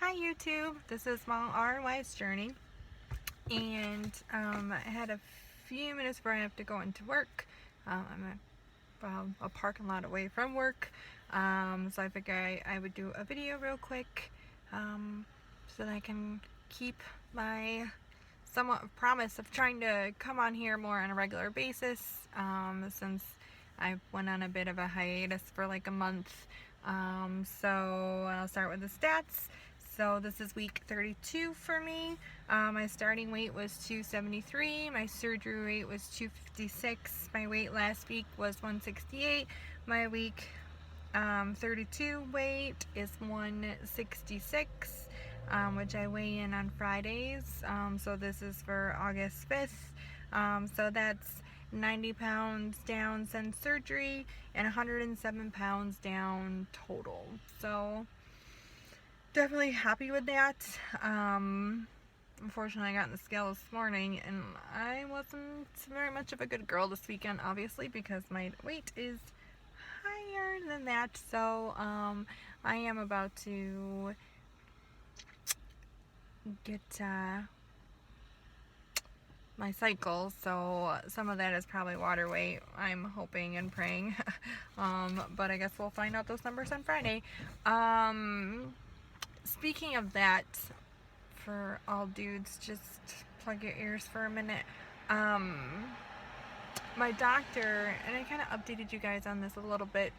Hi YouTube, this is my RNY's journey, and I had a few minutes before I have to go into work. I'm a parking lot away from work, so I figured I would do a video real quick so that I can keep my somewhat promise of trying to come on here more on a regular basis since I went on a bit of a hiatus for like a month. So I'll start with the stats. So this is week 32 for me. My starting weight was 273. My surgery weight was 256. My weight last week was 168. My week 32 weight is 166, which I weigh in on Fridays. So this is for August 5th. So that's 90 pounds down since surgery and 107 pounds down total. So definitely happy with that. Unfortunately, I got on the scale this morning and I wasn't very much of a good girl this weekend, obviously, because my weight is higher than that. So I am about to get my cycle, so some of that is probably water weight, I'm hoping and praying. But I guess we'll find out those numbers on Friday. Speaking of that, for all dudes, just plug your ears for a minute. My doctor, and I kind of updated you guys on this a little bit,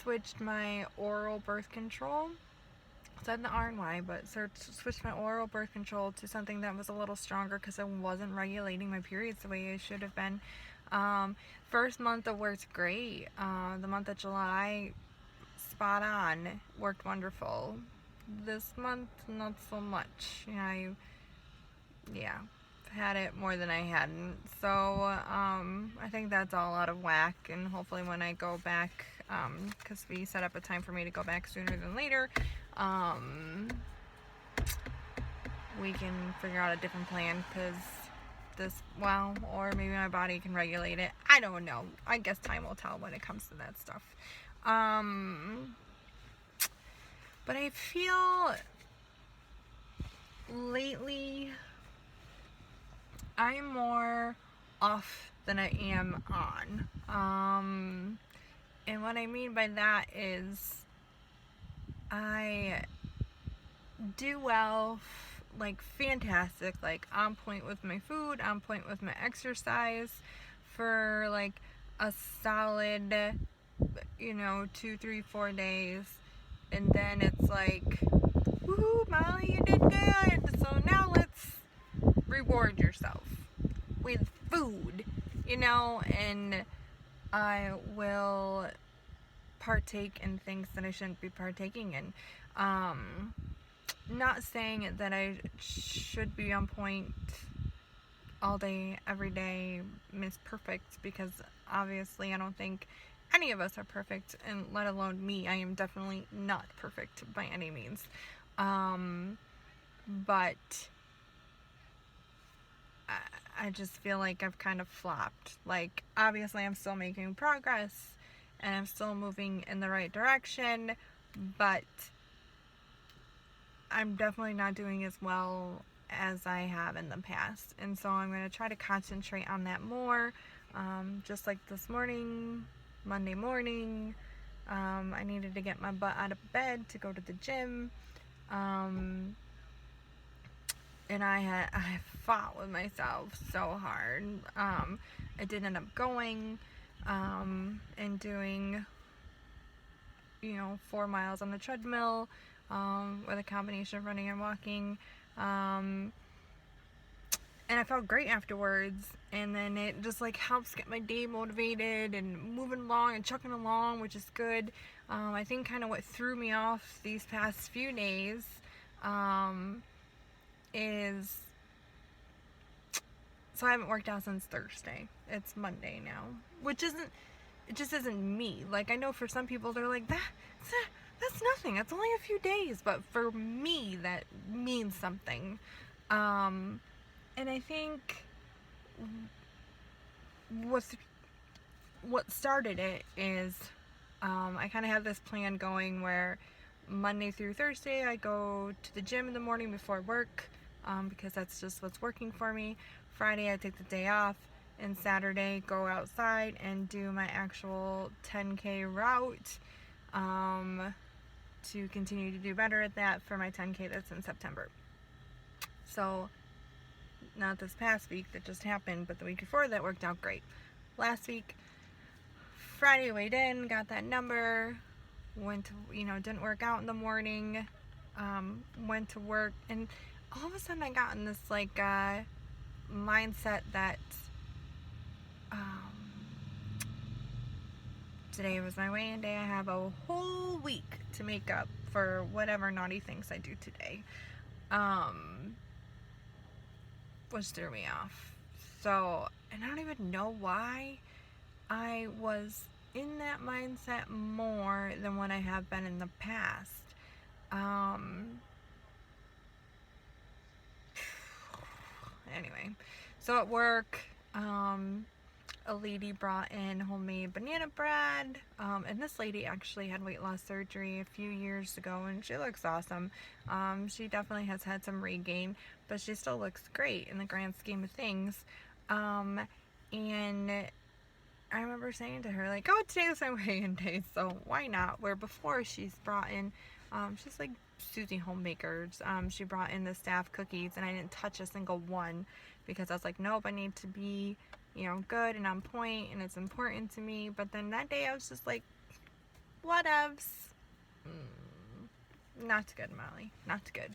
switched my oral birth control. Said the RNY, but switched my oral birth control to something that was a little stronger because I wasn't regulating my periods the way I should have been. First month it worked great. The month of July, spot on, worked wonderful. This month, not so much. Yeah, had it more than I hadn't. So I think that's all out of whack, and hopefully when I go back, because we set up a time for me to go back sooner than later, we can figure out a different plan, because or maybe my body can regulate it. I don't know. I guess time will tell when it comes to that stuff. But I feel lately I'm more off than I am on. And what I mean by that is I do well, like fantastic, like on point with my food, on point with my exercise for like a solid, 2, 3, 4 days. And then it's like, woohoo, Molly, you did good. So now let's reward yourself with food, and I will partake in things that I shouldn't be partaking in. Not saying that I should be on point all day, every day, Miss Perfect, because obviously I don't think any of us are perfect, and let alone me. I am definitely not perfect by any means. But I just feel like I've kind of flopped. Like, obviously I'm still making progress and I'm still moving in the right direction, but I'm definitely not doing as well as I have in the past. And so I'm going to try to concentrate on that more. Just like this morning, Monday morning, I needed to get my butt out of bed to go to the gym. And I fought with myself so hard. I did end up going and doing 4 miles on the treadmill with a combination of running and walking, and I felt great afterwards. And then it just like helps get my day motivated and moving along and chucking along, which is good. I think kind of what threw me off these past few days is, so I haven't worked out since Thursday. It's Monday now, it just isn't me. Like, I know for some people they're like, that's nothing, that's only a few days, but for me that means something. And I think what started it is I kind of have this plan going where Monday through Thursday, I go to the gym in the morning before work, because that's just what's working for me. Friday, I take the day off, and Saturday, go outside and do my actual 10K route, to continue to do better at that for my 10K that's in September. So, not this past week that just happened, but the week before that worked out great. Last week, Friday weighed in, got that number, went to, didn't work out in the morning, went to work, and all of a sudden I got in this mindset that today was my weigh-in day. I have a whole week to make up for whatever naughty things I do today, which threw me off. So, and I don't even know why I was in that mindset more than what I have been in the past. Anyway, so at work, a lady brought in homemade banana bread, and this lady actually had weight loss surgery a few years ago, and she looks awesome. She definitely has had some regain, but she still looks great in the grand scheme of things. And I remember saying to her, like, oh, today was my weigh-in day, so why not? Where before she's brought in, she's like Susie Homemakers. She brought in the staff cookies, and I didn't touch a single one because I was like, nope, I need to be, good and on point, and it's important to me. But then that day I was just like, whatevs. Not good, Molly. Not good.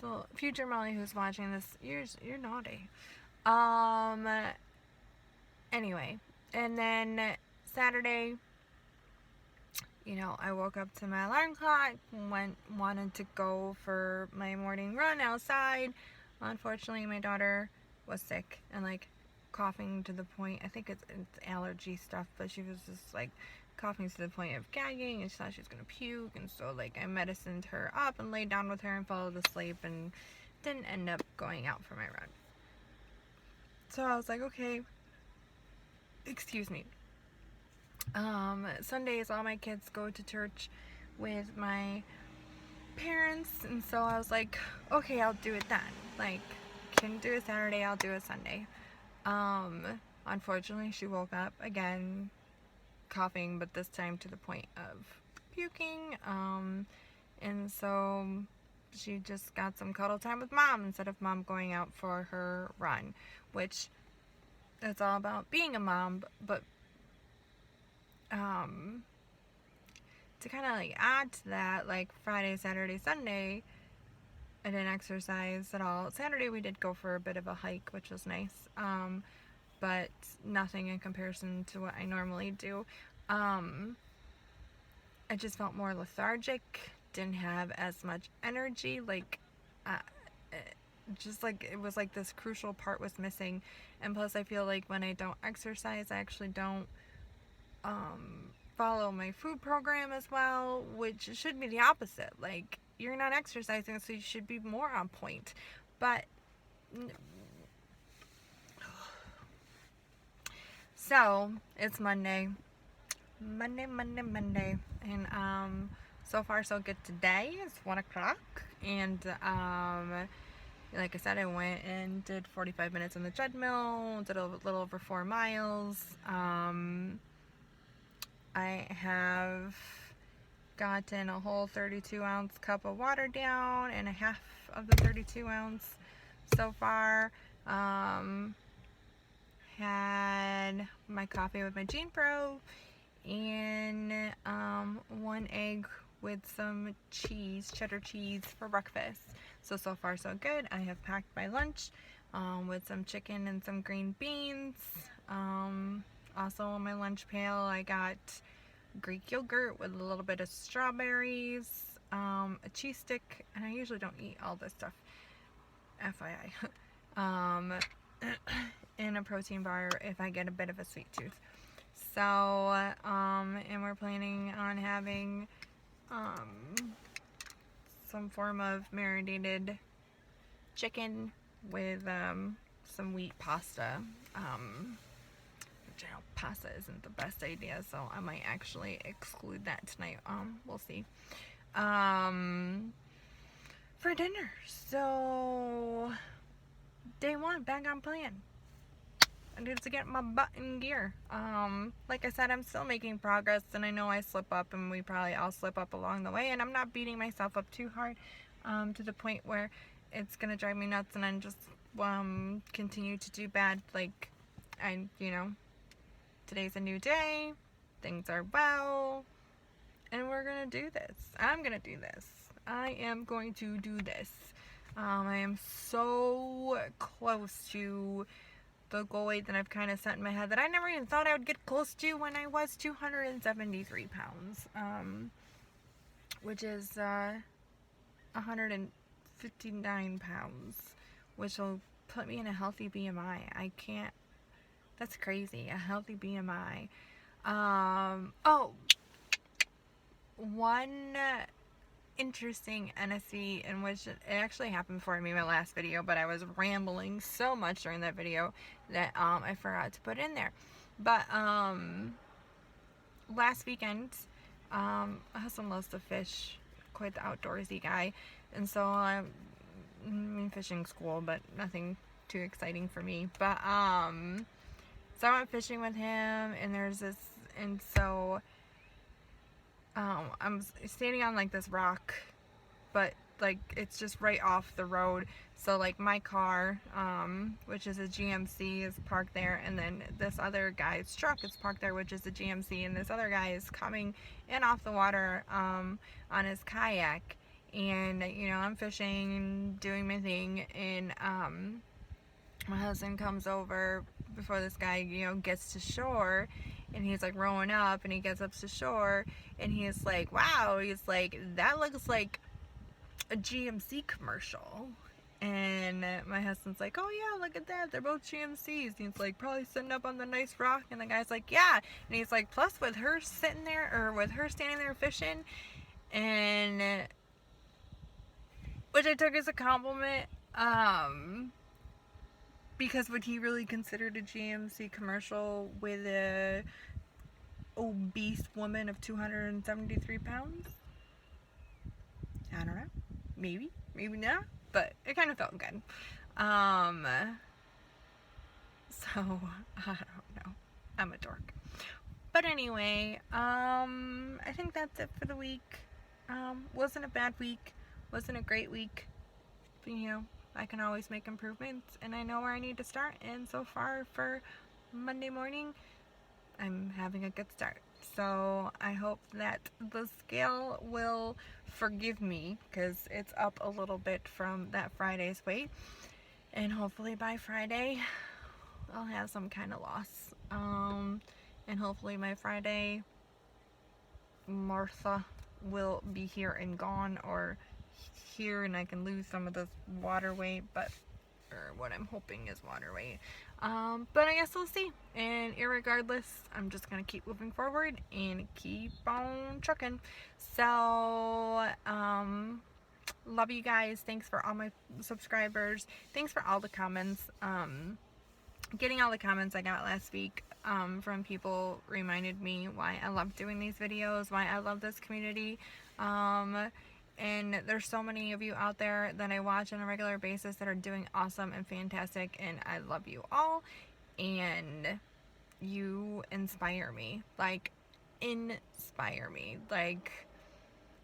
So, future Molly who's watching this, you're naughty. Anyway, and then Saturday, I woke up to my alarm clock, wanted to go for my morning run outside. Unfortunately, my daughter was sick and coughing to the point, I think it's allergy stuff, but she was just coughing to the point of gagging, and she thought she was gonna puke, and so I medicined her up and laid down with her and fell asleep and didn't end up going out for my run. So I was like, okay, excuse me. Sundays, all my kids go to church with my parents, and so I was like, okay, I'll do it then. Can do a Saturday, I'll do a Sunday. Unfortunately, she woke up again, coughing, but this time to the point of puking, and so she just got some cuddle time with mom instead of mom going out for her run, which it's all about being a mom, but to kind of add to that, Friday, Saturday, Sunday, I didn't exercise at all. Saturday we did go for a bit of a hike, which was nice, but nothing in comparison to what I normally do. I just felt more lethargic, didn't have as much energy, it was this crucial part was missing. And plus I feel when I don't exercise, I actually don't follow my food program as well, which should be the opposite. You're not exercising, so you should be more on point. But so it's Monday, and so far so good today. It's 1 o'clock, and like I said, I went and did 45 minutes on the treadmill, did a little over 4 miles. I have gotten a whole 32-ounce cup of water down, and a half of the 32-ounce so far. Had my coffee with my Gene Pro, and 1 egg with some cheese, cheddar cheese, for breakfast. So far so good. I have packed my lunch with some chicken and some green beans. Also on my lunch pail I got Greek yogurt with a little bit of strawberries, a cheese stick, and I usually don't eat all this stuff, FYI, and a protein bar if I get a bit of a sweet tooth. So, and we're planning on having some form of marinated chicken with some wheat pasta, which I know pasta isn't the best idea, so I might actually exclude that tonight. We'll see. for dinner. So, day one, back on plan. I need to get my butt in gear. Like I said, I'm still making progress, and I know I slip up, and we probably all slip up along the way, and I'm not beating myself up too hard, to the point where it's gonna drive me nuts, and then just, continue to do bad. Like, today's a new day, things are well, and we're gonna do this. I'm gonna do this. I am going to do this. I am so close to the goal weight that I've kind of set in my head that I never even thought I would get close to when I was 273 pounds, which is 159 pounds, which will put me in a healthy BMI. That's crazy, a healthy BMI. One interesting NSV in which it actually happened before I made my last video, but I was rambling so much during that video that I forgot to put in there. But last weekend, my husband loves to fish, quite the outdoorsy guy, and so I'm in fishing school, but nothing too exciting for me. But so I went fishing with him, and so I'm standing on like this rock, but like it's just right off the road. So like my car, which is a GMC, is parked there, and then this other guy's truck is parked there, which is a GMC, and this other guy is coming in off the water on his kayak, and I'm fishing, doing my thing, and my husband comes over before this guy gets to shore, and he's like rowing up, and he gets up to shore, and he's like, wow, he's like, that looks like a GMC commercial. And my husband's like, oh yeah, look at that, they're both GMCs. And he's like, probably sitting up on the nice rock. And the guy's like, yeah. And he's like, plus with her standing there fishing, and which I took as a compliment, because would he really consider a GMC commercial with a obese woman of 273 pounds? I don't know. Maybe not. But it kind of felt good. So, I don't know. I'm a dork. But anyway, I think that's it for the week. Wasn't a bad week. Wasn't a great week. But, I can always make improvements, and I know where I need to start, and so far for Monday morning, I'm having a good start. So I hope that the scale will forgive me, because it's up a little bit from that Friday's weight, and hopefully by Friday I'll have some kind of loss, and hopefully by Friday Martha will be here and gone, or here, and I can lose some of this water weight, or what I'm hoping is water weight. But I guess we'll see. And irregardless, I'm just gonna keep moving forward and keep on trucking. So, love you guys. Thanks for all my subscribers. Thanks for all the comments. Getting all the comments I got last week from people reminded me why I love doing these videos, why I love this community. And there's so many of you out there that I watch on a regular basis that are doing awesome and fantastic, and I love you all, and you inspire me. Like, inspire me. Like,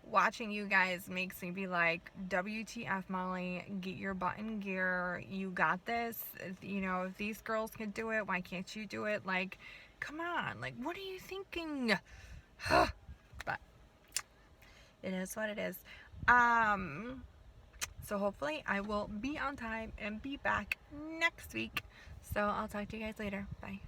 watching you guys makes me be like, WTF, Molly, get your butt in gear. You got this. If these girls can do it, why can't you do it? Like, come on. Like, what are you thinking? But it is what it is. So hopefully I will be on time and be back next week. So I'll talk to you guys later. Bye.